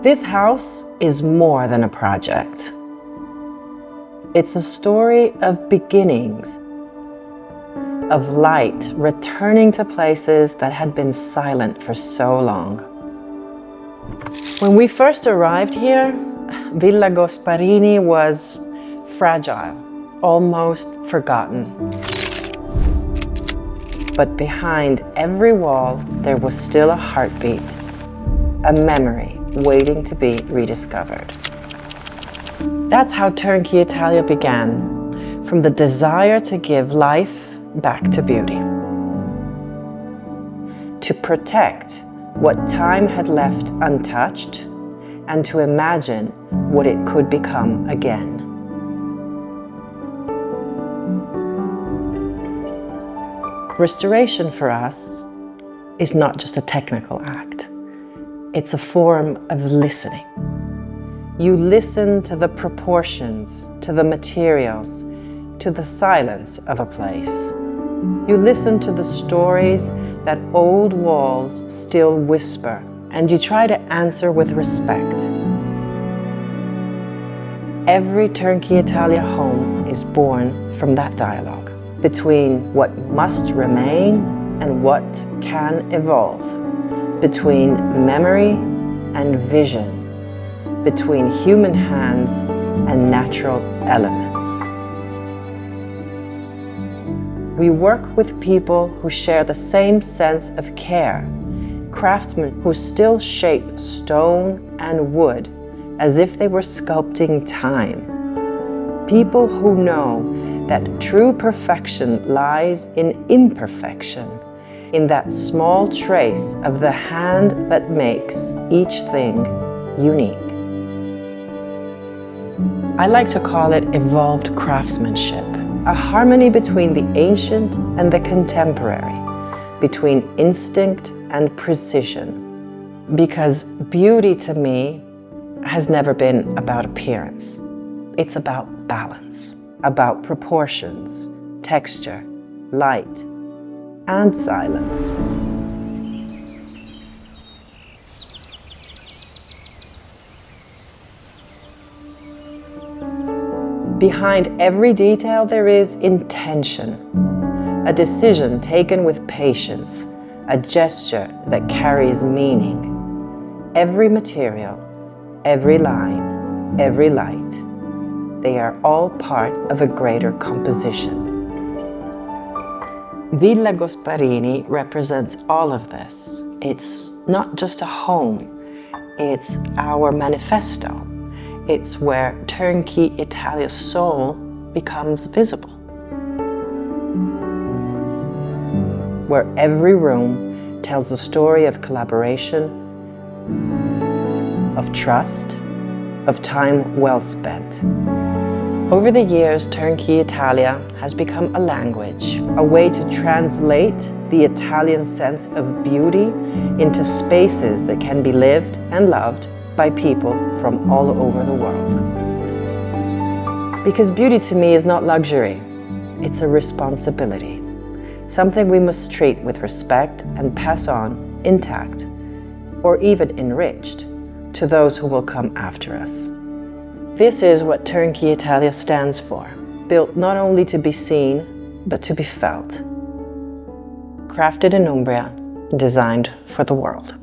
This house is more than a project. It's a story of beginnings, of light returning to places that had been silent for so long. When we first arrived here, Villa Gasparini was fragile, almost forgotten. But behind every wall, there was still a heartbeat, a memory waiting to be rediscovered. That's how TurnKey Italia began, from the desire to give life back to beauty. To protect what time had left untouched, and to imagine what it could become again. Restoration for us is not just a technical act. It's a form of listening. You listen to the proportions, to the materials, to the silence of a place. You listen to the stories that old walls still whisper, and you try to answer with respect. Every TurnKey Italia home is born from that dialogue between what must remain and what can evolve, between memory and vision, between human hands and natural elements. We work with people who share the same sense of care, craftsmen who still shape stone and wood as if they were sculpting time. People who know that true perfection lies in imperfection, in that small trace of the hand that makes each thing unique. I like to call it evolved craftsmanship, a harmony between the ancient and the contemporary, between instinct and precision. Because beauty to me has never been about appearance. It's about balance, about proportions, texture, light, and silence. Behind every detail there is intention, a decision taken with patience, a gesture that carries meaning. Every material, every line, every light, they are all part of a greater composition. Villa Gasparini represents all of this. It's not just a home, it's our manifesto. It's where TurnKey Italia's soul becomes visible. Where every room tells a story of collaboration, of trust, of time well spent. Over the years, TurnKey Italia has become a language, a way to translate the Italian sense of beauty into spaces that can be lived and loved by people from all over the world. Because beauty to me is not luxury, it's a responsibility, something we must treat with respect and pass on intact, or even enriched, to those who will come after us. This is what TurnKey Italia stands for, built not only to be seen, but to be felt. Crafted in Umbria, designed for the world.